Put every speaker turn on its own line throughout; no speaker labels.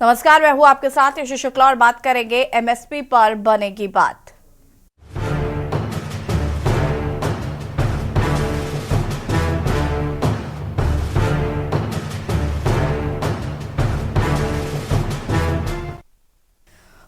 नमस्कार, मैं हूं आपके साथ यशु शुक्ला और बात करेंगे एमएसपी पर बनेगी बात।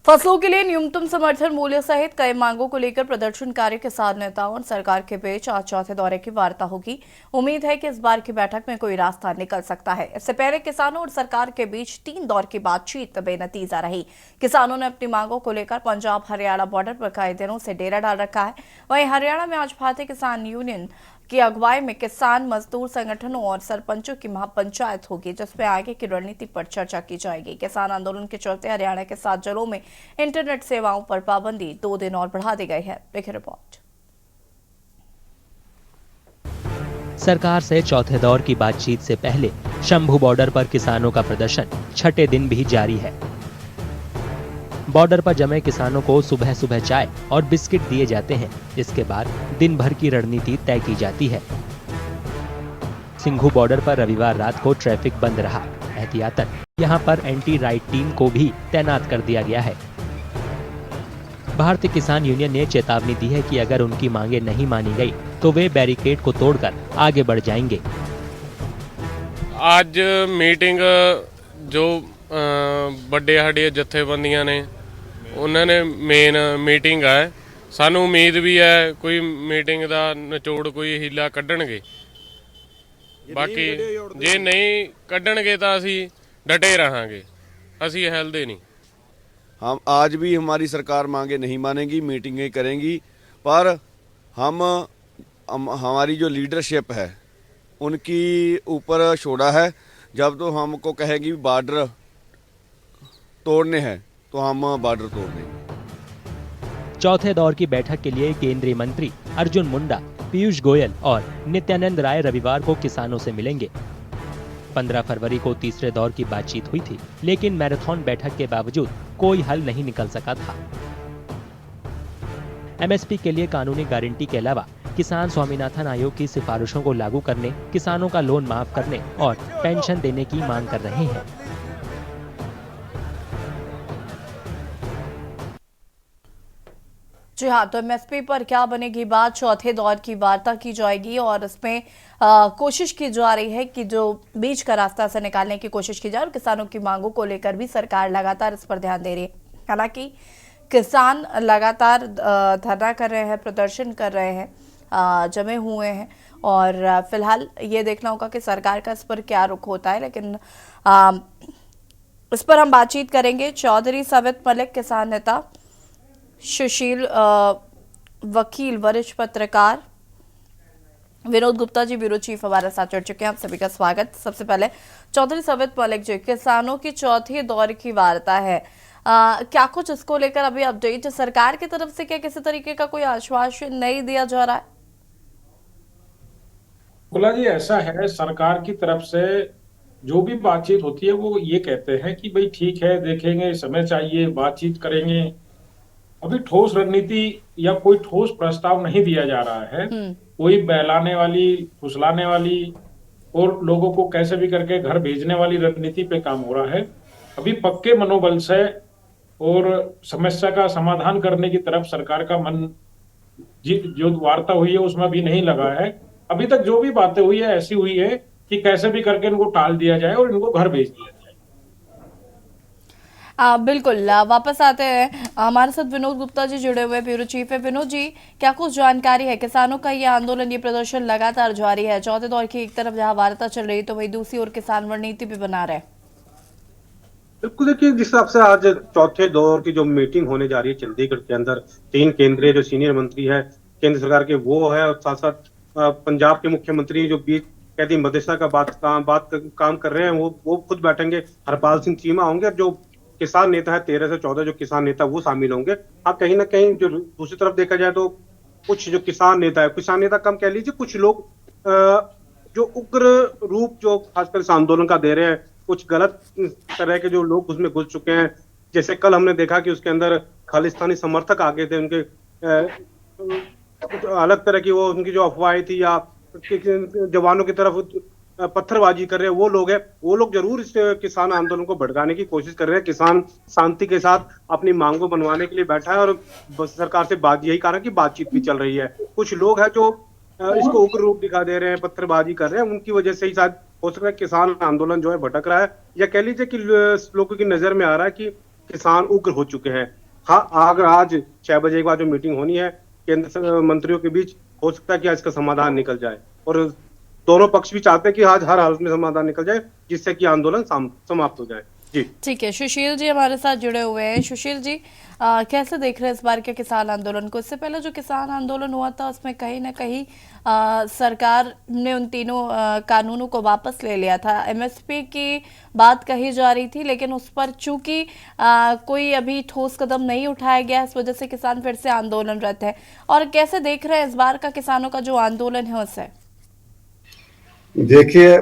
फसलों के लिए न्यूनतम समर्थन मूल्य सहित कई मांगों को लेकर प्रदर्शनकारी किसान नेताओं और सरकार के बीच आज चौथे दौरे की वार्ता होगी। उम्मीद है कि इस बार की बैठक में कोई रास्ता निकल सकता है। इससे पहले किसानों और सरकार के बीच 3 दौर की बातचीत बेनतीजा रही। किसानों ने अपनी मांगों को लेकर पंजाब हरियाणा बॉर्डर पर कई दिनों से डेरा डाल रखा है। वहीं हरियाणा में आज भारतीय किसान यूनियन की अगुवाई में किसान मजदूर संगठनों और सरपंचों की महापंचायत होगी, जिसमें आगे की रणनीति पर चर्चा की जाएगी। किसान आंदोलन के चलते हरियाणा के 7 जिलों में इंटरनेट सेवाओं पर पाबंदी 2 दिन और बढ़ा दी गई है। देखिए रिपोर्ट।
सरकार से चौथे दौर की बातचीत से पहले शंभू बॉर्डर पर किसानों का प्रदर्शन छठे दिन भी जारी है। बॉर्डर पर जमे किसानों को सुबह सुबह चाय और बिस्किट दिए जाते हैं। इसके बाद दिन भर की रणनीति तय की जाती है। सिंघू बॉर्डर पर रविवार रात को ट्रैफिक बंद रहा। एहतियातन यहां पर एंटी राइट टीम को भी तैनात कर दिया गया है। भारतीय किसान यूनियन ने चेतावनी दी है कि अगर उनकी मांगे नहीं मानी गई तो वे बैरिकेड को तोड़कर आगे बढ़ जाएंगे।
आज मीटिंग जो ਵੱਡੇ ਸਾਡੇ ਜਥੇਬੰਦੀਆਂ ਨੇ ਉਹਨਾਂ ਨੇ ਮੇਨ ਮੀਟਿੰਗ ਹੈ। ਸਾਨੂੰ ਉਮੀਦ ਵੀ ਹੈ ਕੋਈ ਮੀਟਿੰਗ ਦਾ ਨਿਚੋੜ ਕੋਈ ਹੀਲਾ ਕੱਢਣਗੇ। ਬਾਕੀ ਜੇ नहीं ਕੱਢਣਗੇ ਤਾਂ ਅਸੀਂ ਡਟੇ ਰਹਾਂਗੇ, ਅਸੀਂ ਹਿਲਦੇ नहीं।
हम आज भी हमारी सरकार मांगे नहीं मानेगी, मीटिंगें करेंगी, पर हमारी जो लीडरशिप है उनकी ऊपर छोड़ा है। जब तो हमको कहेगी बॉर्डर तोड़ने हैं तो हम बॉर्डर तोड़ देंगे।
चौथे दौर की बैठक के लिए केंद्रीय मंत्री अर्जुन मुंडा, पीयूष गोयल और नित्यानंद राय रविवार को किसानों से मिलेंगे। 15 फरवरी को तीसरे दौर की बातचीत हुई थी, लेकिन मैराथन बैठक के बावजूद कोई हल नहीं निकल सका था। एमएसपी के लिए कानूनी गारंटी के अलावा किसान स्वामीनाथन आयोग की सिफारिशों को लागू करने, किसानों का लोन माफ करने और पेंशन देने की मांग कर रहे हैं।
जी हाँ, तो एमएसपी पर क्या बनेगी बात, चौथे दौर की वार्ता की जाएगी और इसमें कोशिश की जा रही है कि जो बीच का रास्ता से निकालने की कोशिश की जाए और किसानों की मांगों को लेकर भी सरकार लगातार इस पर ध्यान दे रही है। हालांकि किसान लगातार धरना कर रहे हैं, प्रदर्शन कर रहे हैं, जमे हुए हैं और फिलहाल ये देखना होगा कि सरकार का इस पर क्या रुख होता है। लेकिन इस पर हम बातचीत करेंगे। चौधरी सवित मलिक किसान नेता, सुशील वकील, वरिष्ठ पत्रकार विनोद गुप्ता जी ब्यूरो चीफ हमारे साथ जुड़ चुके हैं। आप सभी का स्वागत। सबसे पहले चौधरी सवित मलिक जी, किसानों की चौथे दौर की वार्ता है, क्या कुछ इसको लेकर अभी अपडेट सरकार की तरफ से, क्या किसी तरीके का कोई आश्वासन नहीं दिया जा रहा है?
खुला जी, ऐसा है, सरकार की तरफ से जो भी बातचीत होती है वो ये कहते हैं कि भाई ठीक है, देखेंगे, समय चाहिए, बातचीत करेंगे। अभी ठोस रणनीति या कोई ठोस प्रस्ताव नहीं दिया जा रहा है। कोई बहलाने वाली, फुसलाने वाली और लोगों को कैसे भी करके घर भेजने वाली रणनीति पे काम हो रहा है। अभी पक्के मनोबल से और समस्या का समाधान करने की तरफ सरकार का मन, जो वार्ता हुई है उसमें भी नहीं लगा है। अभी तक जो भी बातें हुई है ऐसी हुई है कि कैसे भी करके इनको टाल दिया जाए और इनको घर भेज दिया जाए।
बिल्कुल, वापस आते हैं। हमारे साथ विनोद गुप्ता जी जुड़े हुए, ब्यूरो चीफ है। विनोद जी, क्या कुछ जानकारी है? किसानों का ये आंदोलन, ये प्रदर्शन लगातार जारी है। चौथे दौर की एक तरफ जहां वार्ता चल रही है तो वही दूसरी ओर किसान रणनीति भी बना रहे हैं।
बिल्कुल, देखिए जिस हिसाब से आज चौथे दौर की जो मीटिंग होने जा रही है चंडीगढ़ के अंदर, 3 केंद्रीय जो सीनियर मंत्री है केंद्र सरकार के वो है और साथ साथ पंजाब के मुख्यमंत्री जो बीच कैदी मदेशा का काम कर रहे हैं वो खुद बैठेंगे। हरपाल सिंह चीमा होंगे और जो किसान नेता है 13 से 14 जो किसान नेता वो शामिल होंगे। आप कहीं ना कहीं जो दूसरी तरफ देखा जाए तो कुछ जो किसान नेता कम कह लीजिए, कुछ लोग जो उग्र रूप जो खासकर इस आंदोलन का दे रहे हैं, कुछ गलत तरह के जो लोग उसमें घुस चुके हैं। जैसे कल हमने देखा कि उसके अंदर खालिस्तानी समर्थक आ गए थे, उनके अलग तरह की वो उनकी जो अफवाहें थी या जवानों की तरफ पत्थरबाजी कर रहे हैं वो लोग हैं, वो लोग जरूर इस किसान आंदोलन को भड़काने की कोशिश कर रहे हैं। किसान शांति के साथ अपनी मांगों बनवाने के लिए बैठा है और सरकार से बात यही कारण कि बातचीत भी चल रही है। कुछ लोग हैं जो इसको उग्र रूप दिखा दे रहे हैं, पत्थरबाजी कर रहे हैं, उनकी वजह से ही शायद हो सकता है किसान आंदोलन जो है भटक रहा है, या कह लीजिए कि लोगों की नजर में आ रहा है कि किसान उग्र हो चुके हैं। हाँ, अगर आज 6 बजे के बाद जो मीटिंग होनी है केंद्र मंत्रियों के बीच, हो सकता है कि आज का समाधान निकल जाए, और दोनों पक्ष भी चाहते हैं कि आज हर हालत में समाधान निकल जाए जिससे कि आंदोलन समाप्त हो जाए। जी
ठीक है, सुशील जी हमारे साथ जुड़े हुए हैं। सुशील जी, कैसे देख रहे हैं इस बार के किसान आंदोलन को? इससे पहले जो किसान आंदोलन हुआ था उसमें कहीं ना कहीं सरकार ने उन तीनों कानूनों को वापस ले लिया था। एमएसपी की बात कही जा रही थी, लेकिन उस पर चूंकि कोई अभी ठोस कदम नहीं उठाया गया, इस वजह से किसान फिर से आंदोलनरत है। और कैसे देख रहे हैं इस बार का किसानों का जो आंदोलन है उसे?
देखिए,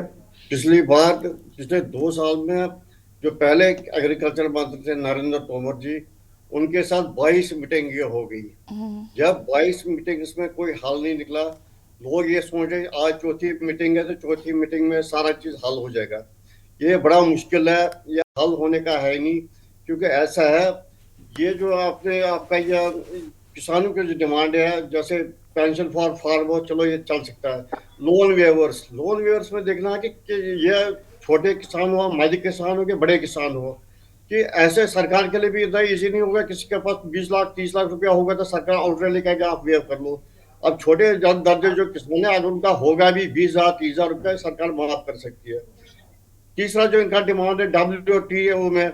पिछले 2 साल में जो पहले एग्रीकल्चर मंत्री थे नरेंद्र तोमर जी, उनके साथ 22 मीटिंग हो गई। जब 22 मीटिंग्स में कोई हल नहीं निकला, लोग ये सोचे आज चौथी मीटिंग है तो चौथी मीटिंग में सारा चीज हल हो जाएगा। ये बड़ा मुश्किल है, ये हल होने का है नहीं। क्योंकि ऐसा है, ये जो आपका ये किसानों की जो डिमांड है, जैसे पेंशन फॉर फार्मर, चलो ये चल सकता है। लोन वेवर्स में देखना है कि ये छोटे किसान हो, मध्यम किसान हो, कि बड़े किसान हो, कि ऐसे सरकार के लिए भी इतना इजी नहीं होगा। किसी के पास 20 लाख 30 लाख रुपया होगा तो सरकार आउटरे लेकर आप वेव कर लो। अब छोटे दर्जे जो किसान है, अगर उनका होगा भी 20,000 30,000 रुपया, सरकार माफ कर सकती है। तीसरा जो इनका डिमांड है WTO में,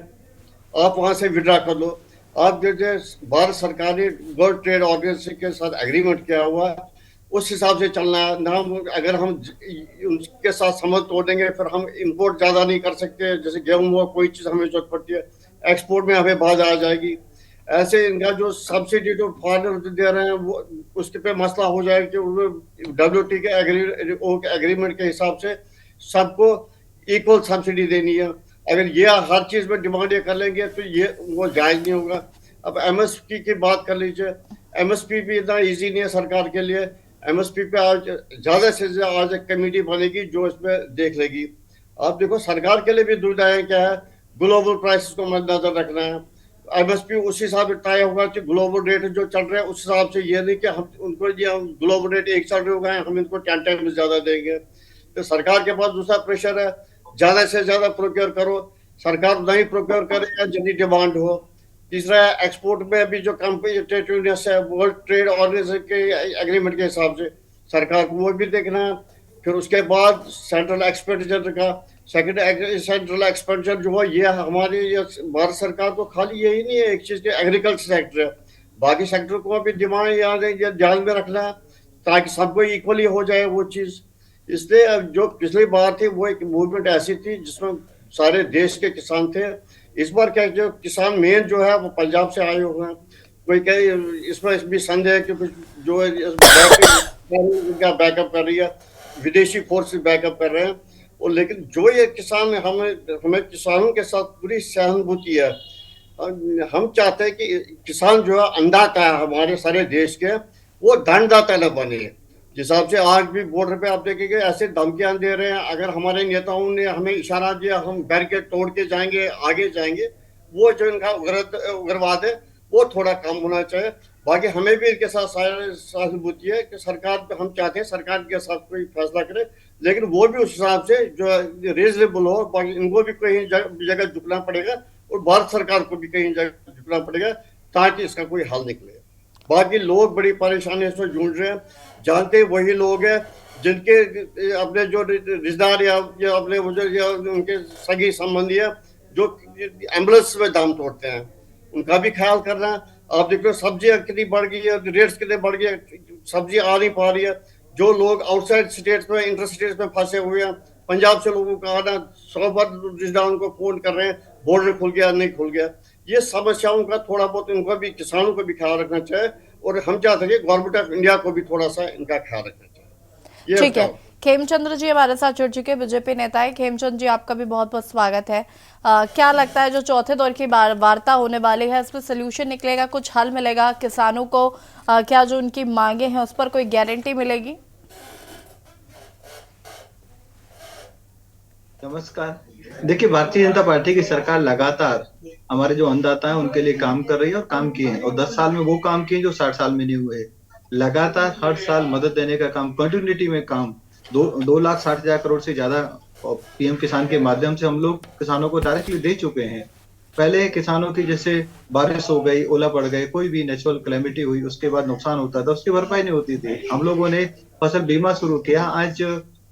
आप वहां से विड्रा कर लो। आप जैसे भारत सरकार ने वर्ल्ड ट्रेड ऑर्गेनाइजेशन के साथ एग्रीमेंट किया हुआ है, उस हिसाब से चलना है ना। अगर हम उनके साथ समझ तोड़ेंगे फिर हम इंपोर्ट ज्यादा नहीं कर सकते। जैसे गेहूं हुआ, कोई चीज हमें जरूरत पड़ती है, एक्सपोर्ट में हमें बाधा आ जाएगी। ऐसे इनका जो सब्सिडी जो फार्मर दे रहे हैं वो उसके पे मसला हो जाएगा कि WTO के एग्रीमेंट के हिसाब से सबको इक्वल सब्सिडी देनी है। अगर ये हर चीज में डिमांड ये कर लेंगे तो ये वो जायज नहीं होगा। अब MSP की बात कर लीजिए, MSP भी इतना इजी नहीं है सरकार के लिए। MSP पे आज ज्यादा से ज्यादा आज एक कमेटी बनेगी जो इसमें देख लेगी। आप देखो, सरकार के लिए भी दुविधाएं क्या है, ग्लोबल प्राइसेस को मद्देनजर रखना है। MSP उस हिसाब से तय होगा कि ग्लोबल रेट जो चल रहे हैं उस हिसाब से, ये नहीं कि हम उनको हम ग्लोबल रेट एक चल रहे हो गए हम इनको 10 टाइम ज्यादा देंगे। तो सरकार के पास दूसरा प्रेशर है, ज्यादा से ज्यादा प्रोक्योर करो। सरकार नहीं प्रोक्योर करेगा जितनी डिमांड हो। तीसरा, एक्सपोर्ट में अभी जो कम्पिटिटिवनेस है वर्ल्ड ट्रेड ऑर्गेनाइजेशन के एग्रीमेंट के हिसाब से सरकार को वो भी देखना है। फिर उसके बाद सेंट्रल एक्सपेंडिचर का सेंट्रल एक्सपेंडिचर जो है, ये हमारी भारत सरकार को खाली यही नहीं है एक चीज के एग्रीकल्चर सेक्टर है, बाकी सेक्टर को भी डिमांड यहाँ ध्यान में रखना है ताकि सबको इक्वली हो जाए वो चीज। इसलिए जो पिछली बार थी वो एक मूवमेंट ऐसी थी जिसमें सारे देश के किसान थे। इस बार क्या जो किसान मेन जो है वो पंजाब से आए हुए हैं। कोई कहे इसमें भी संदेह है कि जो बैकअप कर रही है, विदेशी फोर्स बैकअप कर रहे हैं। और लेकिन जो ये किसान हमें किसानों के साथ पूरी सहानुभूति है। हम चाहते हैं कि किसान जो है अन्नदाता है हमारे सारे देश के, वो धनदाता न बने। जिस हिसाब से आज भी बॉर्डर पे आप देखेंगे ऐसे धमकियां दे रहे हैं, अगर हमारे नेताओं ने हमें इशारा दिया हम बैरिकेड तोड़ के जाएंगे, आगे जाएंगे, वो जो इनका उग्रवाद है वो थोड़ा कम होना चाहिए। बाकी हमें भी इनके साथ सहानुभूति है कि सरकार, हम चाहते हैं सरकार के साथ कोई फैसला करे, लेकिन वो भी उस हिसाब से जो रीजनेबल हो। बाकी इनको भी कहीं जगह झुकना पड़ेगा और भारत सरकार को भी कहीं जगह झुकना पड़ेगा ताकि इसका कोई हल निकले। बाकी लोग बड़ी परेशानी से जूझ रहे हैं, जानते वही लोग हैं जिनके अपने जो रिश्तेदार या अपने या उनके सगी संबंधी है जो एम्बुलेंस में दाम तोड़ते हैं, उनका भी ख्याल करना है। आप देखो सब्जियां कितनी बढ़ गई है, रेट्स कितने बढ़ गए, सब्जी आ नहीं पा रही है। जो लोग आउटसाइड स्टेट्स में इंटर स्टेट्स में फंसे हुए हैं, पंजाब से लोगों का आना 100 बार रिश्तेदारों को फोन कर रहे हैं, बॉर्डर खुल गया नहीं खुल गया। ये समस्याओं का थोड़ा बहुत इनको भी, किसानों को भी ख्याल रखना चाहिए और हम चाहते हैं गवर्नमेंट ऑफ इंडिया को भी थोड़ा सा इनका ख्याल रखना चाहिए।
ठीक है, खेमचंद्र जी हमारे साथ जुड़ चुके बीजेपी नेता है। खेमचंद्र जी, आपका भी बहुत बहुत स्वागत है। क्या लगता है जो चौथे दौर की वार्ता होने वाली है इसमें सोल्यूशन निकलेगा, कुछ हल मिलेगा किसानों को? क्या जो उनकी मांगे हैं उस पर कोई गारंटी मिलेगी?
नमस्कार। देखिए, भारतीय जनता पार्टी की सरकार लगातार हमारे जो अन्नदाता हैं उनके लिए काम कर रही है और काम किए हैं, और 10 साल में वो काम किए जो 60 साल में नहीं हुए। लगातार हर साल मदद देने का काम, कंटिन्यूटी में काम, 2,60,000 करोड़ से ज्यादा पीएम किसान के माध्यम से हम लोग किसानों को डायरेक्टली दे चुके हैं। पहले किसानों की जैसे बारिश हो गई, ओला पड़ गए, कोई भी नेचुरल कैलेमिटी हुई, उसके बाद नुकसान होता था, उसकी भरपाई नहीं होती थी। हम लोगों ने फसल बीमा शुरू किया। आज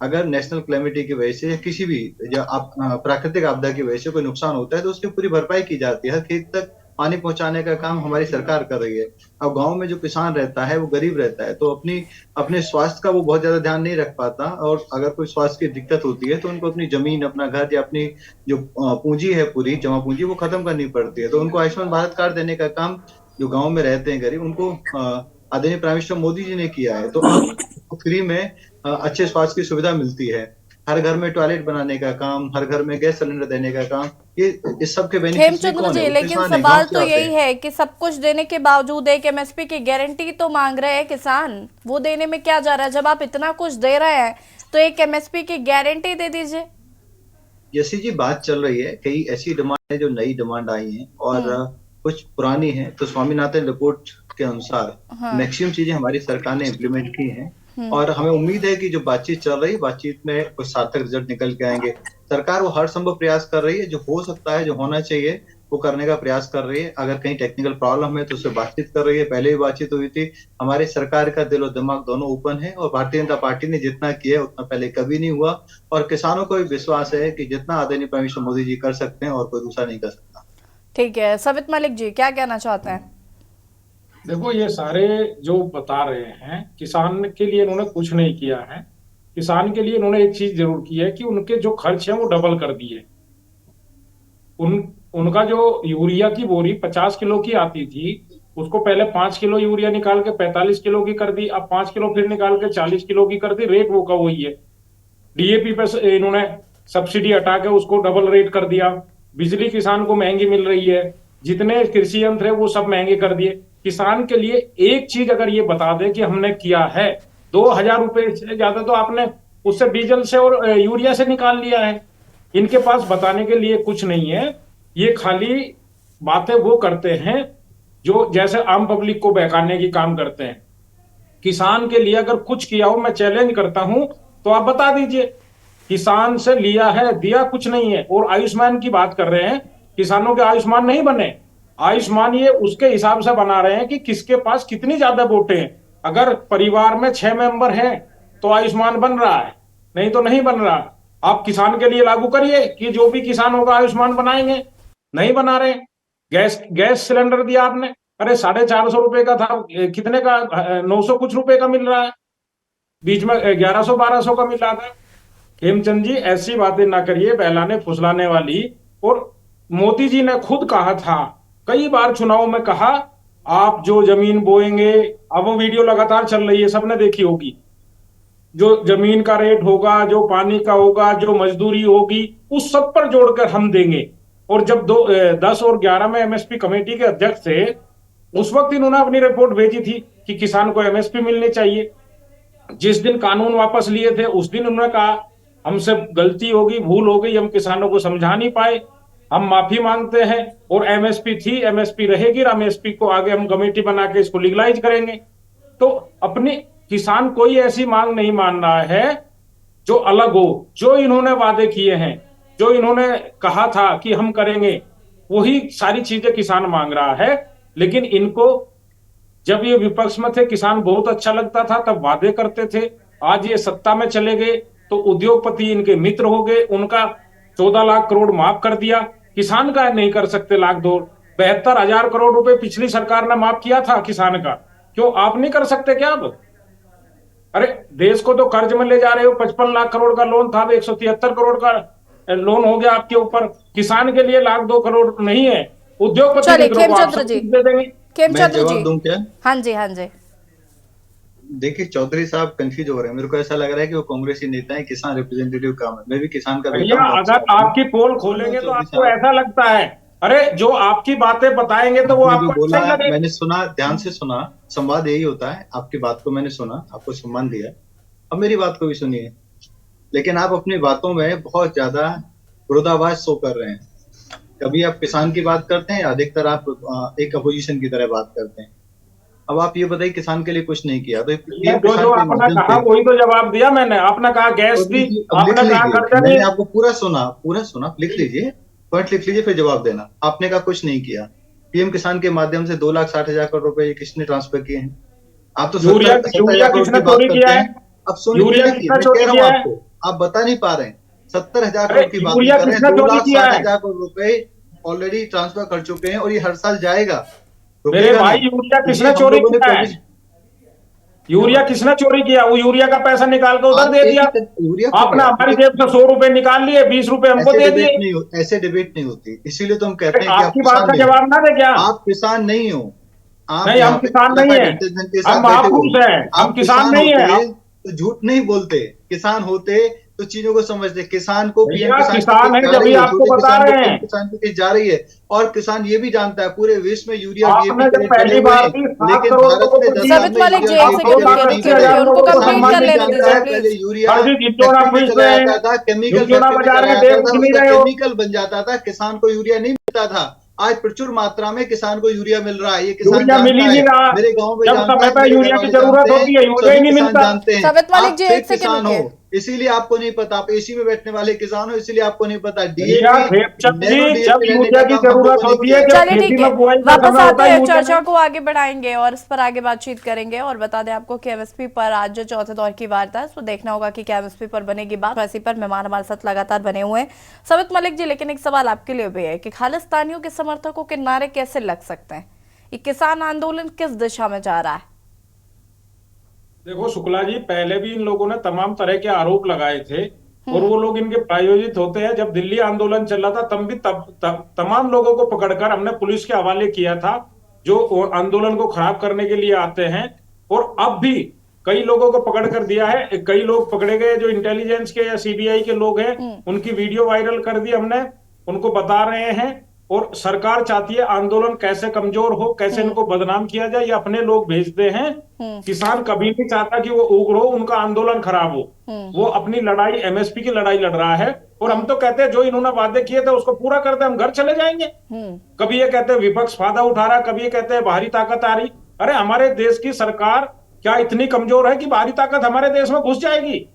अगर नेशनल कैलेमिटी की वजह से या किसी भी प्राकृतिक आपदा की वजह से कोई नुकसान होता है तो उसकी पूरी भरपाई की जाती है। हर खेत तक पानी पहुंचाने का काम हमारी सरकार कर रही है। अब गांव में जो किसान रहता है वो गरीब रहता है, तो अपने स्वास्थ्य का वो बहुत ज्यादा ध्यान नहीं रख पाता, और अगर कोई स्वास्थ्य की दिक्कत होती है तो उनको अपनी जमीन, अपना घर या अपनी जो पूंजी है, पूरी जमा पूंजी, वो खत्म करनी पड़ती है। तो उनको आयुष्मान भारत कार्ड देने का काम जो गाँव में रहते हैं गरीब, उनको आदरणीय प्राइम मिनिस्टर मोदी जी ने किया है। तो अब फ्री में अच्छे स्वास्थ्य की सुविधा मिलती है। हर घर में टॉयलेट बनाने का काम, हर घर में गैस सिलेंडर देने का काम, ये इस सब के बेनिफिशियरी
हेमचंद्र
कौन
जी,
है?
लेकिन
किसान है,
सवाल
गाँव से
तो
आते
यही
हैं।
है कि सब कुछ देने के बावजूद एक एमएसपी की गारंटी तो मांग रहे हैं किसान। वो देने में क्या जा रहा है? जब आप इतना कुछ दे रहे हैं तो एक एमएसपी की गारंटी दे दीजिए।
जैसी जी बात चल रही है, कई ऐसी डिमांड है जो नई डिमांड आई है और कुछ पुरानी है। तो स्वामीनाथन रिपोर्ट के अनुसार मैक्सिमम चीजें हमारी सरकार ने इम्प्लीमेंट की हैं, और हमें उम्मीद है कि जो बातचीत चल रही है, बातचीत में कुछ सार्थक रिजल्ट निकल के आएंगे। सरकार वो हर संभव प्रयास कर रही है, जो हो सकता है, जो होना चाहिए, वो करने का प्रयास कर रही है। अगर कहीं टेक्निकल प्रॉब्लम है तो उससे बातचीत कर रही है। पहले भी बातचीत हुई थी। हमारी सरकार का दिल और दिमाग दोनों ओपन है, और भारतीय जनता पार्टी ने जितना किया है उतना पहले कभी नहीं हुआ। और किसानों को भी विश्वास है कि जितना आदरणीय प्राइम मिनिस्टर मोदी जी कर सकते हैं और कोई दूसरा नहीं कर सकता।
ठीक है, सवित मलिक जी क्या कहना चाहते हैं?
देखो, ये सारे जो बता रहे हैं, किसान के लिए इन्होंने कुछ नहीं किया है। किसान के लिए इन्होंने एक चीज जरूर की है कि उनके जो खर्च है वो डबल कर दिए। उनका जो यूरिया की बोरी 50 किलो की आती थी, उसको पहले 5 किलो यूरिया निकाल के 45 किलो की कर दी। अब 5 किलो फिर निकाल के 40 किलो की कर दी। रेट वो का वही है। डीएपी पे इन्होंने सब्सिडी हटा के उसको डबल रेट कर दिया। बिजली किसान को महंगी मिल रही है। जितने कृषि यंत्र है वो सब महंगे कर दिए। किसान के लिए एक चीज अगर ये बता दे कि हमने किया है, 2,000 रुपए से ज्यादा तो आपने उससे डीजल से और यूरिया से निकाल लिया है। इनके पास बताने के लिए कुछ नहीं है। ये खाली बातें वो करते हैं जो जैसे आम पब्लिक को बहकाने की काम करते हैं। किसान के लिए अगर कुछ किया हो, मैं चैलेंज करता हूं, तो आप बता दीजिए। किसान से लिया है, दिया कुछ नहीं है। और आयुष्मान की बात कर रहे हैं, किसानों के आयुष्मान नहीं बने। आयुष्मान ये उसके हिसाब से बना रहे हैं कि किसके पास कितनी ज्यादा वोटें हैं। अगर परिवार में 6 मेंबर हैं तो आयुष्मान बन रहा है, नहीं तो नहीं बन रहा। आप किसान के लिए लागू करिए कि जो भी किसान होगा आयुष्मान बनाएंगे। नहीं बना रहे। गैस सिलेंडर दिया आपने, अरे 450 रुपए का था, कितने का 900 कुछ रुपए का मिल रहा है। बीच में 1100-1200 का मिल रहा था। हेमचंद जी, ऐसी बातें ना करिए बहलाने फुसलाने वाली। और मोदी जी ने खुद कहा था, कई बार चुनाव में कहा, आप जो जमीन बोएंगे, अब वो वीडियो लगातार चल रही है, सबने देखी होगी, जो जमीन का रेट होगा, जो पानी का होगा, जो मजदूरी होगी, उस सब पर जोड़कर हम देंगे। और जब 10 और 11 में एमएसपी कमेटी के अध्यक्ष थे, उस वक्त इन्होंने अपनी रिपोर्ट भेजी थी कि किसान को एमएसपी मिलनी चाहिए। जिस दिन कानून वापस लिए थे उस दिन उन्होंने कहा, हमसे गलती होगी, भूल हो गई, हम किसानों को समझा नहीं पाए, हम माफी मांगते हैं। और एमएसपी थी, एमएसपी रहेगी, एमएसपी को आगे हम कमेटी बना के इसको लीगलाइज करेंगे। तो अपनी किसान कोई ऐसी मांग नहीं मान रहा है जो अलग हो। जो इन्होंने वादे किए हैं, जो इन्होंने कहा था कि हम करेंगे, वही सारी चीजें किसान मांग रहा है। लेकिन इनको जब ये विपक्ष में थे, किसान बहुत अच्छा लगता था, तब वादे करते थे। आज ये सत्ता में चले गए तो उद्योगपति इनके मित्र हो गए। उनका 14 लाख करोड़ माफ कर दिया, किसान का नहीं कर सकते। 1,72,000 करोड़ रुपए पिछली सरकार ने माफ किया था किसान का, क्यों आप नहीं कर सकते क्या अब? अरे देश को तो कर्ज में ले जा रहे हो। 55 लाख करोड़ का लोन था, 173 करोड़ का लोन हो गया आपके ऊपर। किसान के लिए 1,02 करोड़ नहीं है। उद्योगपति
चलिए
मित्रों को आप
खेमचंद्र
सब
जी,
कुछ दे देंगे।
खेमचंद्र
मैं
जी,
जवाब दूं क्या?
हाँ जी, हाँ जी।
देखिए, चौधरी साहब कंफ्यूज हो रहे हैं। मेरे को ऐसा लग रहा है कि वो कांग्रेसी नेता है, किसान रिप्रेजेंटेटिव काम है। मैं भी किसान का बेटा
भैया,
हूं,
अगर आपकी पोल खोलेंगे तो आपको ऐसा लगता है, अरे जो आपकी बातें बताएंगे तो वो
आपने जो
आपको
बोला
अच्छा ही लगेगा।
मैंने सुना, ध्यान से सुना। संवाद यही होता है। आपकी बात को मैंने सुना, आपको सम्मान दिया। अब मेरी बात को भी सुनिए। लेकिन आप अपनी बातों में बहुत ज्यादा विरोधाभास शो कर रहे हैं। कभी आप किसान की बात करते हैं, अधिकतर आप एक अपोजिशन की तरह बात करते हैं। अब आप ये बताइए, किसान के लिए कुछ नहीं किया तो
ये
पीएम
जो
किसान
जो
के
आपने
माध्यम
कहा
से
वही तो जवाब दिया मैंने। आपने कहा गैस दी,
अब लिख
आपने कहा
लीजिए,
खर्चा
मैंने
नहीं।
आपको पूरा सुना, लिख लीजिए, पॉइंट लिख लीजिए, फिर जवाब देना। आपने कहा कुछ नहीं किया। पीएम किसान के माध्यम से 2,60,000 करोड़ रुपए किसने ट्रांसफर किए हैं? आप तो
यूरिया
70,000 करोड़
किसने
की बात
चोरी
करते
किया है?
हैं। अब सोनी
यूरिया
किया,
किसने
मैं
चोरी
कह रहा हूँ
किया है?
आपको, आप बता नहीं पा रहे हैं। 70,000
अरे
करोड़ की बात
यूरिया
कर रहे हैं,
किसने
दो
चोरी
लाख
किया
साठ
है?
हजार करोड़ रुपए ऑलरेडी ट्रांसफर कर चुके हैं और ये हर साल जाएगा,
मेरे
रुकेगा
भाई
नहीं।
यूरिया
तो ये
किसने
हम
चोरी
लोगों ने
किया है? यूरिया किसने चोरी किया? वो यूरिया का पैसा निकाल के उधर
आप
दे
एक
दिया।
ही यूरिया क्यों
आपने
गया?
हमारी
क्योंकि
जेब से 100 रुपए निकाल लिए, 20 रुपए हमको दे दिए।
ऐसे डिबेट नहीं होती, इसीलिए तो हम
अरे
कहते हैं कि आप
आपकी बात
किसान
का
नहीं हो।
जवाब ना दे क्या?
आप किसान नहीं हो। आप
नहीं, हम
यहाँ पे
किसान नहीं
क्वालिफाइड
है,
इंटेलिजेंस के
हम
साथ बैठे हुए
महापुरुष
हो।
हैं, हम
आप
किसान
किसान
नहीं है।
होते तो झूठ नहीं बोलते, किसान होते तो चीजों को समझते। किसान को पीएम
भैया
किसान की
किसान
किस्त
है
जा
जब
रही
भी
है,
आपको
छोटे
बता
किसान को
रहे
पीएम
हैं।
किसान की किस्त जा रही है। और किसान ये भी जानता है पूरे विश्व में यूरिया
आपने
डीएपी के
जब
रेट बढ़े
पहली
हुए
बार
हैं,
दी 7
लेकिन
करोड़
भारत
लोगों
में
को
10
दी।
साल
सवित
में
मलिक जी,
यूरिया
एक
आप
डीएपी
सेकंड
के रेट
रुकिए,
2,80,000
नहीं
रुकिए रुकिए,
बढ़े।
उनको
लोगों को
कंप्लीट
किसान
कर
सम्मान
भी
नहीं
लेने
देते।
जानता
दीजिए
है, पहले
प्लीज।
यूरिया
फर्जी झिंझोना
फैक्ट्री में
पूछ
चला
रहे हैं,
जाता था, केमिकल
झिंझोना
फैक्ट्री में
बजा
चला
के
जाता
देव
था,
सुन ही
उसका
रहे हो।
केमिकल बन जाता था, किसान को यूरिया नहीं मिलता था। आज प्रचुर मात्रा में किसान को यूरिया मिल रहा है, ये किसान
यूरिया मिल
जानता
ही
है।
नहीं रहा।
मेरे गांव में
जब
जानता
समय
है,
पर
मेरे घर
यूरिया की
वाले
जरूरत
जानते हैं,
होती है, यूरिया ही
सभी
नहीं
किसान
मिलता।
जानते हैं।
सवित मलिक
आप
जी,
फिर
एक सेकंड
किसान हो,
रुकिए।
इसीलिए आपको नहीं पता। आप एसी में बैठने वाले किसान हो, इसीलिए आपको नहीं पता।
भैया
डीएपी,
खेमचंद
नैनो
जी, जब
डीएपी लेने
यूरिया
का
की
काम हम
जरूरत
लोगों ने
होती
किया
है,
है।
जब
चलिए
खेती
ठीक
में
है,
बुआई का
वापस
समय होता
आते
है,
हैं,
यूरिया
चर्चा
नहीं।
को आगे बढ़ाएंगे और इस पर आगे बातचीत करेंगे और बता दें आपको कि एमएसपी पर आज जो चौथे दौर की वार्ता है, इसको देखना होगा कि क्या एमएसपी पर बनेगी बात। इसी पर मेहमान हमारे साथ लगातार बने हुए हैं। सवित मलिक जी, लेकिन एक सवाल आपके लिए भी है कि खालिस्तानियों के समर्थकों के नारे कैसे लग सकते हैं? ये किसान आंदोलन किस दिशा में जा रहा है?
देखो शुक्ला जी, पहले भी इन लोगों ने तमाम तरह के आरोप लगाए थे और वो लोग इनके प्रायोजित होते हैं। जब दिल्ली आंदोलन चल रहा था तब भी तमाम लोगों को पकड़कर हमने पुलिस के हवाले किया था, जो आंदोलन को खराब करने के लिए आते हैं। और अब भी कई लोगों को पकड़ कर दिया है। कई लोग पकड़े गए जो इंटेलिजेंस के या सीबीआई के लोग हैं, उनकी वीडियो वायरल कर दी हमने, उनको बता रहे हैं। और सरकार चाहती है आंदोलन कैसे कमजोर हो, कैसे इनको बदनाम किया जाए, ये अपने लोग भेजते हैं। किसान कभी नहीं चाहता कि वो उग्र हो, उनका आंदोलन खराब हो। वो अपनी लड़ाई एमएसपी की लड़ाई लड़ रहा है। और हम तो कहते हैं जो इन्होंने वादे किए थे उसको पूरा करते, हम घर चले जाएंगे। कभी ये कहते हैं विपक्ष फायदा उठा रहा, कभी ये कहते हैं बाहरी ताकत आ रही। अरे हमारे देश की सरकार क्या इतनी कमजोर है कि बाहरी ताकत हमारे देश में घुस जाएगी?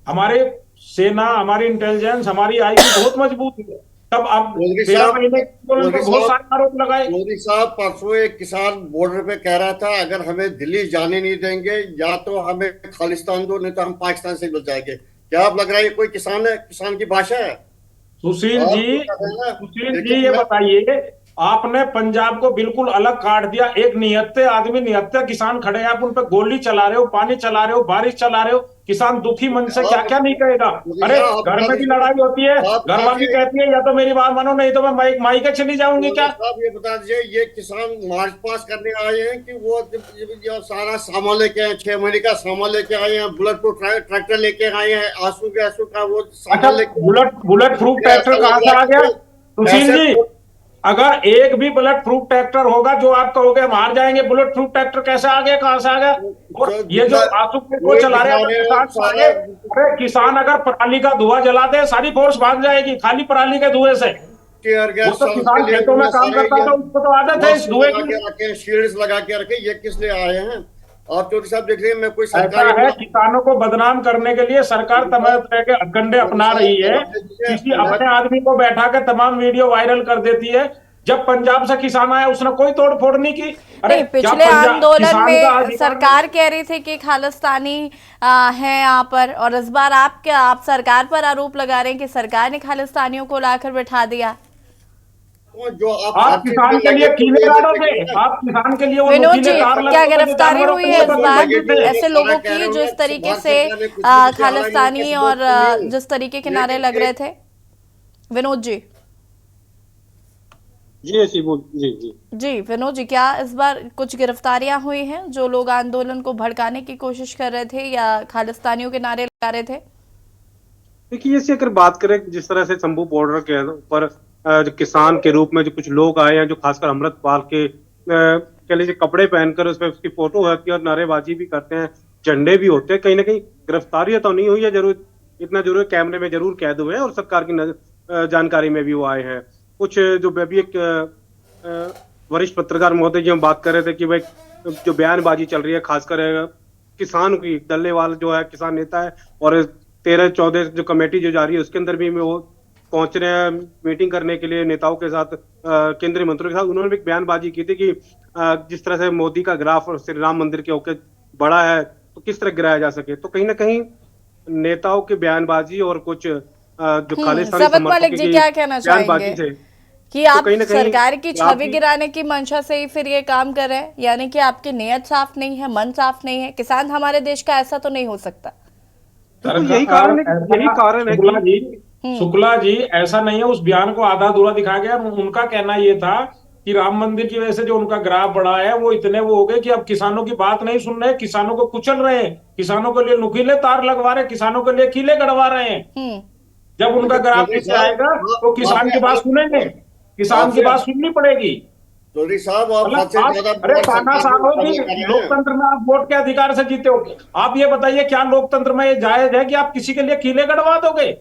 हमारे सेना, हमारी इंटेलिजेंस, हमारी आईटी बहुत मजबूत है। तब अब
मोदी
13
साहब,
महीने बहुत सारे आरोप लगाए।
मोदी साहब परसों एक किसान बॉर्डर पे कह रहा था अगर हमें दिल्ली जाने नहीं देंगे या तो हमें खालिस्तान दो, नहीं तो हम पाकिस्तान से मिल जाएंगे। क्या आप लग रहा है ये कोई किसान है, किसान की भाषा है?
सुशील
आप
जी,
तो कर रहे हैं ना।
सुशील जी
लेकिन
ये
मैं-
बताइए, आपने पंजाब को बिल्कुल अलग काट दिया। एक निहत्थे आदमी, निहत्थे किसान खड़े हैं, आप उन पर गोली चला रहे हो, पानी चला रहे हो, बारिश चला रहे हो। किसान दुखी मन से क्या क्या नहीं कहेगा। अरे घर में भी लड़ाई होती है, घर वाली कहती है या तो मेरी बात मानो, नहीं तो मैं मायके चली जाऊंगी। क्या
साहब ये बता दीजिए, ये किसान मार्च पास करने आए हैं कि वो जो सारा सामान लेके आए, 6 महीने का सामान लेके आए हैं, बुलेट प्रूफ ट्रैक्टर लेके आए हैं, आंसू का वो
अच्छा,
सामान लेके
बुलेट प्रूफ ट्रैक्टर कहां से आ गया? सुशील जी, अगर एक भी बुलेट प्रूफ ट्रैक्टर होगा जो आप कहोगे हम हार जाएंगे, बुलेट प्रूफ ट्रैक्टर कैसे आ गया, कहां से आ गया? और ये जो आंसू को चला रहे हैं किसान, अरे किसान अगर पराली का धुआं जलाते हैं सारी फोर्स भाग जाएगी, खाली पराली के धुएं से। वो तो किसान खेतों में काम करता था, उसको तो आदत है इस धुएं की।
शील्ड्स लगा के रखे, ये किस लिए आए हैं? आप चौधरी साहब देख रहे हैं, मैं कोई
ऐसा
सरकारी
है, किसानों को बदनाम करने के लिए सरकार तमाम तरह के हथकंडे अपना रही है। किसी अपने आदमी को बैठा कर तमाम वीडियो वायरल कर देती है। जब पंजाब से किसान आया उसने कोई तोड़ फोड़ नहीं की।
नहीं, पिछले आंदोलन में सरकार कह रही थी कि खालिस्तानी है यहाँ पर, और इस बार आप सरकार पर आरोप लगा रहे हैं कि सरकार ने खालिस्तानियों को लाकर बैठा दिया।
जो
आप किसान के लिए कीले गाड़ोगे, आप किसान के लिए वो
विनोद जी,
नुकीले तार
क्या
लगाओगे,
गिरफ्तारी
जानवरों
हुई
को
है इस
वो
बार
बदलते हैं।
ऐसे लोगों की जो इस तरीके से खालिस्तानी और जिस तरीके के नारे लग रहे थे? विनोद जी जी विनोद जी, क्या इस बार कुछ गिरफ्तारियां हुई हैं जो लोग आंदोलन को भड़काने की कोशिश कर रहे थे या खालिस्तानियों के नारे लगा रहे थे?
देखिए, ऐसे अगर बात करें जिस तरह से शंभू बॉर्डर के ऊपर जो किसान के रूप में जो कुछ लोग आए हैं, जो खासकर अमृतपाल के कह लीजिए कपड़े पहनकर उसमें उसकी फोटो है और नारेबाजी भी करते हैं, झंडे भी होते हैं, कहीं ना कहीं गिरफ्तारियां तो नहीं हुई है, जरूर इतना जरूर कैमरे में जरूर कैद हुए हैं और सरकार की जानकारी में भी वो आए हैं। कुछ जो भी एक वरिष्ठ पत्रकार महोदय जी हम बात कर रहे थे कि भाई जो बयानबाजी चल रही है खासकर किसान की, डल्लेवाल जो है किसान नेता है और 13-14 जो कमेटी जो जा रही है उसके अंदर भी वो पहुंच रहे हैं मीटिंग करने के लिए नेताओं के साथ, केंद्रीय मंत्रियों के साथ। उन्होंने भी एक बयानबाजी की थी कि जिस तरह से मोदी का ग्राफ और श्री राम मंदिर के होके बड़ा है तो किस तरह गिराया जा सके। तो कहीं ना कहीं नेताओं की बयानबाजी और कुछ जो खालिस्तानी
सबत मलिक जी क्या कहना
बयानबाजी
चाहेंगे
से
कि
तो
आप
कहीं ना कहीं
सरकार की छवि
आपकी-
गिराने की मंशा से ही फिर ये काम कर रहे हैं, यानी कि आपकी नीयत साफ नहीं है, मन साफ नहीं है। किसान हमारे देश का ऐसा तो नहीं हो सकता।
तो यही कारण है
शुक्ला
कि
जी, शुक्ला जी, ऐसा नहीं है। उस बयान को आधा अधूरा दिखाया गया। उनका कहना ये था कि राम मंदिर की वजह से जो उनका ग्राफ बढ़ा है वो इतने वो हो गए कि अब किसानों की बात नहीं सुन रहे, किसानों को कुचल रहे हैं, किसानों के लिए नुकीले तार लगवा रहे हैं, किसानों के लिए कीले गड़वा रहे हैं। जब उनका ग्राफ नीचे आएगा तो किसान की बात सुनेंगे, किसान की बात सुननी पड़ेगी।
चौधरी साहब, आप हद से ज्यादा
अरे तानाशाह हो कि लोकतंत्र में आप वोट के अधिकार से जीते हो। आप ये बताइए, क्या लोकतंत्र में ये जायज है कि आप किसी के लिए कीले गड़वा दोगे?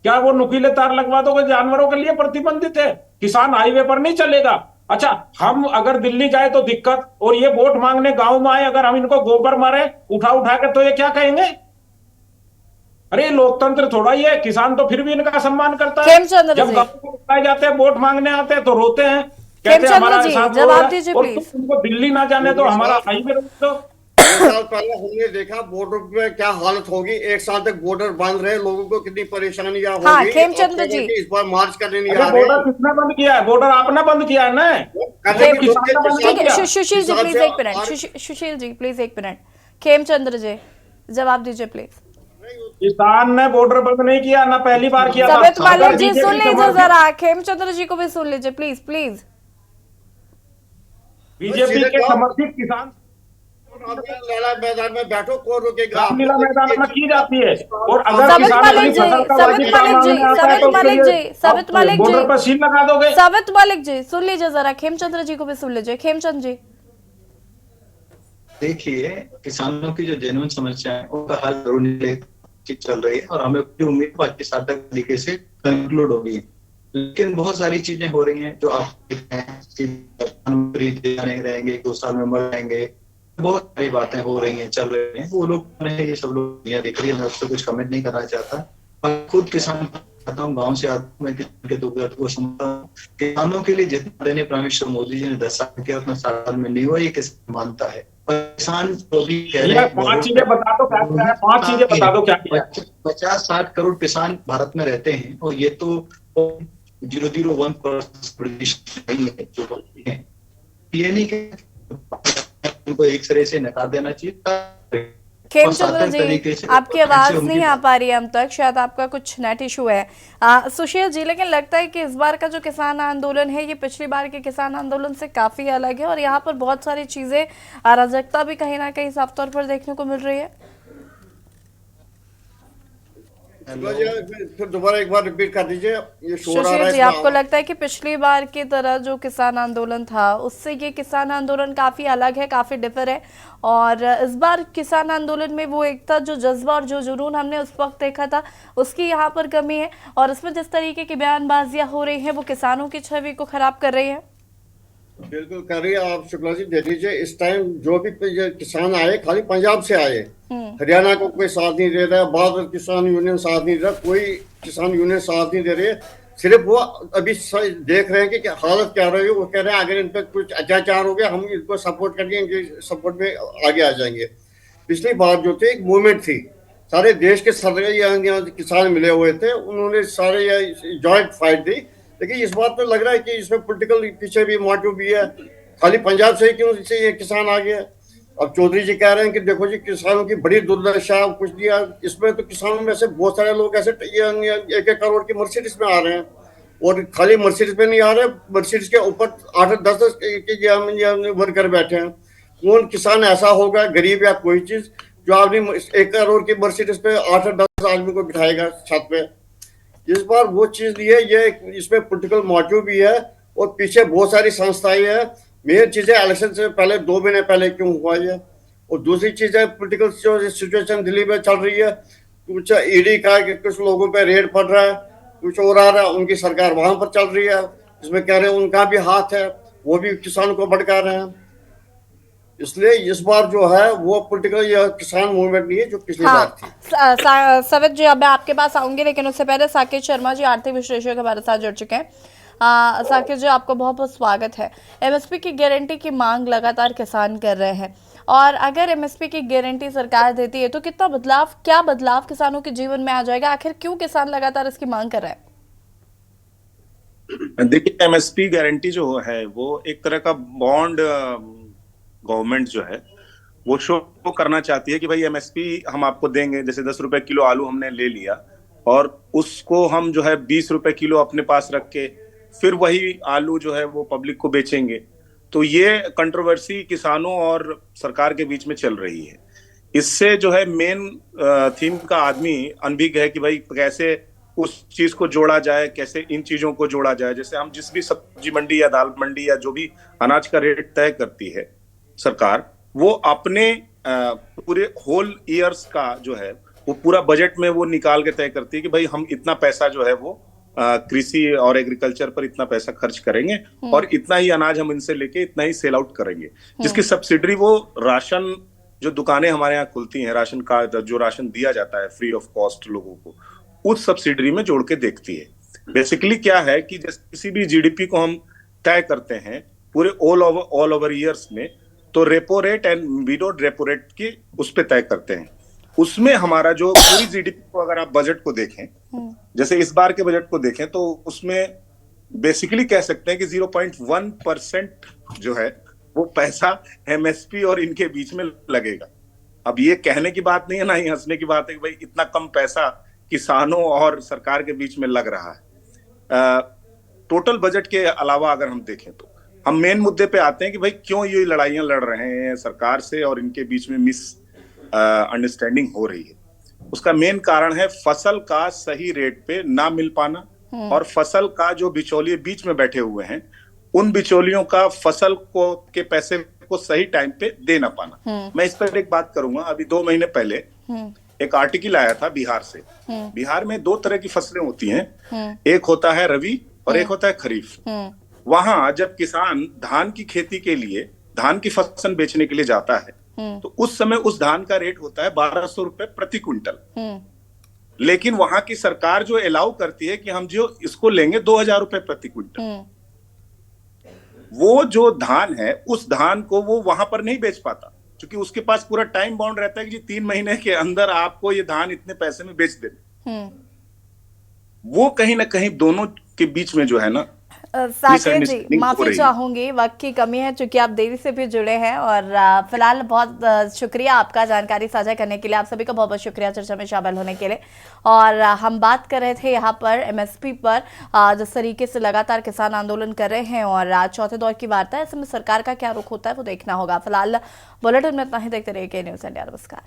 क्या वो नुकीले तार लगवा दोगे? जानवरों के लिए प्रतिबंधित है, किसान हाईवे पर नहीं चलेगा। अच्छा, हम अगर दिल्ली जाए तो दिक्कत, और ये वोट मांगने गांव में आए, अगर हम इनको गोबर मारे उठा उठा कर, तो ये क्या कहेंगे? अरे लोकतंत्र थोड़ा ही है। किसान तो फिर भी इनका सम्मान करता है। जब गांव को बुलाए जाते हैं, वोट मांगने आते हैं तो रोते हैं, कहते हैं हमारा साथ
जवाब दीजिए
और
प्लीज।
तुमको दिल्ली ना जाने तो हमारा हाईवे रोक दो।
2 साल पहले हमने देखा बॉर्डर पे क्या हालत होगी। 1 साल तक बॉर्डर बंद रहे, लोगों को कितनी परेशानियां होगी।
हाँ, खेमचंद्र जी,
इस बार मार्च करने नहीं आ रहे।
बॉर्डर किसने बंद किया है? बॉर्डर आपने बंद किया है ना।
ठीक है, सुशील जी प्लीज एक मिनट, सुशील जी प्लीज एक मिनट। खेमचंद्र जी जवाब दीजिए प्लीज।
किसान ने बॉर्डर बंद नहीं किया, ना पहली बार किया था।
सबत मलिक जी सुन लीजिए जरा, खेमचंद्र जी को भी सुन लीजिए प्लीज प्लीज।
बीजेपी के समर्थित किसान
लड़ा मैदान में बैठो, कौन रोकेगा?
रामलीला मैदान में की जाती है। और अगर
सबत
किसान
मलिक
अपनी
जी,
फसल का
सबत
वाजिब
मलिक
दाम
जी,
मांगने आता है
सबत
तो उसके
मलिक
लिए
जी, सबत
आप
मलिक
बॉर्डर
जी,
पर सील लगा दोगे?
सबत मलिक जी सुन लीजिए जरा, खेमचंद्र जी को भी सुन लीजिए। खेमचंद जी
देखिए, किसानों की जो जेन्युइन समस्या है उनका हल जरूर निकले चल रही है और हमें पूरी उम्मीद बाकी सार्थक तरीके से कंक्लूड होगी। लेकिन बहुत सारी चीजें हो रही हैं जो आप देखते हैं कि प्रधानमंत्री नहीं रहेंगे, 2 साल में मर जाएंगे, बहुत सारी बातें हो रही हैं, चल रही हैं। वो लोग ये सब लोग दुनिया देख रही है, मैं उससे कुछ कमेंट नहीं करना चाहता। मैं खुद किसान आता हूँ, गाँव से आता हूँ, मैं किसान के दुख दर्द को समझता हूँ। किसानों के लिए जितना देने प्राइम मिनिस्टर मोदी जी ने 10 साल किया उतना 7 साल में नहीं हुआ, ये किसान मानता है। किसान तो भी कह रहे हैं
5 चीजें बता दो क्या क्या है, 5 चीजें बता दो क्या क्या है।
50-60 करोड़ किसान भारत में रहते हैं और ये तो 0.01% नहीं है जो बोलते हैं। ये नहीं कि उनको एक तरह से नकार देना चाहिए।
खेमचंद्र जी आपकी आवाज नहीं आ पा रही है हम तक, शायद आपका कुछ नेट इशू है। सुशील जी, लेकिन लगता है कि इस बार का जो किसान आंदोलन है ये पिछली बार के किसान आंदोलन से काफी अलग है और यहाँ पर बहुत सारी चीजें, अराजकता भी कहीं ना कहीं साफ तौर पर देखने को मिल रही है।
फिर दोबारा एक बार रिपीट कर दीजिए, ये शोर आ रहा
सुशील
है
जी,
इसमें।
आपको लगता है कि पिछली बार की तरह जो किसान आंदोलन था उससे ये किसान आंदोलन काफी अलग है, काफी डिफर है, और इस बार किसान आंदोलन में वो एकता, जो जज्बा और जो जुनून हमने उस वक्त देखा था उसकी यहाँ पर कमी है, और इसमें जिस तरीके की बयानबाजियां हो रही हैं वो किसानों की छवि को खराब कर रही है।
बिल्कुल कर रही है। आप शुक्ला जी देख लीजिए, इस टाइम जो भी किसान आए खाली पंजाब से आए, हरियाणा को कोई साथ नहीं दे रहा है, बाद किसान यूनियन साथ नहीं दे रहा, कोई किसान यूनियन साथ नहीं दे रही है। सिर्फ वो अभी देख रहे हैं कि हालत क्या रही है। वो कह रहे हैं अगर इन पर कुछ अत्याचार हो गया हम इनको सपोर्ट करके इनके सपोर्ट में आगे आ जाएंगे। पिछली बार जो थी एक मूवमेंट थी, सारे देश के सारे किसान मिले हुए थे, उन्होंने सारे जॉइंट फाइट दी। लेकिन इस बात तो लग रहा है कि इसमें पॉलिटिकल पीछे भी मोटिव भी है। खाली पंजाब से ही क्यों से ये किसान आ गया? अब चौधरी जी कह रहे हैं कि देखो जी किसानों की बड़ी दुर्दशा, कुछ दिया। इसमें तो किसानों में से बहुत सारे लोग ऐसे 1-1 करोड़ की मर्सिडीज में आ रहे हैं, और खाली मर्सिडीज में नहीं आ रहे, मर्सिडीज के ऊपर 8-10 के वर्कर बैठे हैं। कौन किसान ऐसा होगा गरीब या कोई चीज जो आपने 1 करोड़ की मर्सिडीज पे 8-10 आदमी को बिठाएगा छत पे? इस बार वो चीज नहीं है, ये इसमें पॉलिटिकल मोटिव भी है और पीछे बहुत सारी संस्थाएं हैं। मेन चीज है इलेक्शन से पहले 2 महीने पहले क्यों हुआ ये? और दूसरी चीज है पॉलिटिकल सिचुएशन दिल्ली में चल रही है, कुछ ईडी का कि कुछ लोगों पे रेड पड़ रहा है, कुछ और आ रहा है, उनकी सरकार वहां पर चल रही है, इसमें कह रहे हैं उनका भी हाथ है, वो भी किसानों को भड़का रहे हैं। इसलिए इस बार जो है वो पॉलिटिकल या किसान मूवमेंट नहीं है जो पिछली बार थी।
सवित जी, अब मैं आपके पास आऊंगी, लेकिन उससे पहले साकेत शर्मा जी आर्थिक विश्लेषक हमारे साथ जुड़ चुके हैं। साकेत जी, आपको बहुत बहुत स्वागत है। एमएसपी की गारंटी की मांग लगातार किसान कर रहे हैं, और अगर एमएसपी की गारंटी सरकार देती है तो क्या बदलाव किसानों के जीवन में आ जाएगा? आखिर क्यों किसान लगातार इसकी मांग कर रहे हैं?
देखिए, एमएसपी गारंटी जो है वो एक तरह का बॉन्ड गवर्नमेंट जो है वो शो करना चाहती है कि भाई एमएसपी हम आपको देंगे। जैसे 10 रुपए किलो आलू हमने ले लिया और उसको हम जो है 20 रुपए किलो अपने पास रख के फिर वही आलू जो है वो पब्लिक को बेचेंगे। तो ये कंट्रोवर्सी किसानों और सरकार के बीच में चल रही है। इससे जो है मेन थीम का आदमी अनभिज्ञ है कि भाई कैसे उस चीज को जोड़ा जाए, कैसे इन चीजों को जोड़ा जाए। जैसे हम जिस भी सब्जी मंडी या दाल मंडी या जो भी अनाज का रेट तय करती है सरकार, वो अपने पूरे होल ईयर्स का जो है वो पूरा बजट में वो निकाल के तय करती है कि भाई हम इतना पैसा जो है वो कृषि और एग्रीकल्चर पर इतना पैसा खर्च करेंगे और इतना ही अनाज हम इनसे लेके इतना ही सेल आउट करेंगे, जिसकी सब्सिडरी वो राशन जो दुकानें हमारे यहाँ खुलती हैं, राशन कार्ड जो राशन दिया जाता है फ्री ऑफ कॉस्ट लोगों को, उस सब्सिडरी में जोड़ के देखती है। बेसिकली क्या है कि जैसे किसी भी जीडीपी को हम तय करते हैं पूरे ऑल ओवर ईयर्स में, तो repo rate and without repo rate की उस पे तय करते हैं। उसमें हमारा जो पूरी जीडीपी को अगर आप बजट को देखें, जैसे इस बार के बजट को देखें, तो उसमें बेसिकली कह सकते हैं कि 0.1% जो है वो पैसा एमएसपी और इनके बीच में लगेगा। अब ये कहने की बात नहीं है, ना ही हंसने की बात है कि भाई इतना कम पैसा किसानों और सरकार के बीच में लग रहा है। टोटल बजट के अलावा अगर हम देखें तो हम मेन मुद्दे पे आते हैं कि भाई क्यों ये लड़ाइयां लड़ रहे हैं सरकार से और इनके बीच में मिस अंडरस्टैंडिंग हो रही है। उसका मेन कारण है फसल का सही रेट पे ना मिल पाना और फसल का जो बिचौलिए बीच में बैठे हुए हैं उन बिचौलियों का फसल को के पैसे को सही टाइम पे दे ना पाना। मैं इस पर एक बात करूंगा। अभी 2 महीने पहले एक आर्टिकल आया था बिहार से। बिहार में 2 तरह की फसलें होती हैं, एक होता है रबी और एक होता है खरीफ। वहां जब किसान धान की खेती के लिए धान की फसल बेचने के लिए जाता है तो उस समय उस धान का रेट होता है 1200 रुपए प्रति क्विंटल। लेकिन वहां की सरकार जो अलाउ करती है कि हम जो इसको लेंगे 2000 रुपए प्रति क्विंटल, वो जो धान है उस धान को वो वहां पर नहीं बेच पाता, क्योंकि उसके पास पूरा टाइम बाउंड रहता है कि 3 महीने के अंदर आपको ये धान इतने पैसे में बेच देना। वो कहीं ना कहीं दोनों के बीच में जो है ना,
साकेत जी, माफी चाहूंगी, वक्त की कमी है चूंकि आप देरी से भी जुड़े हैं, और फिलहाल बहुत शुक्रिया आपका जानकारी साझा करने के लिए। आप सभी का बहुत बहुत शुक्रिया चर्चा में शामिल होने के लिए। और हम बात कर रहे थे यहाँ पर एमएसपी पर, जिस तरीके से लगातार किसान आंदोलन कर रहे हैं और चौथे दौर की वार्ता है, ऐसे में सरकार का क्या रुख होता है वो देखना होगा। फिलहाल बुलेटिन में इतना ही। देखते रहिए के न्यूज़ इंडिया। नमस्कार।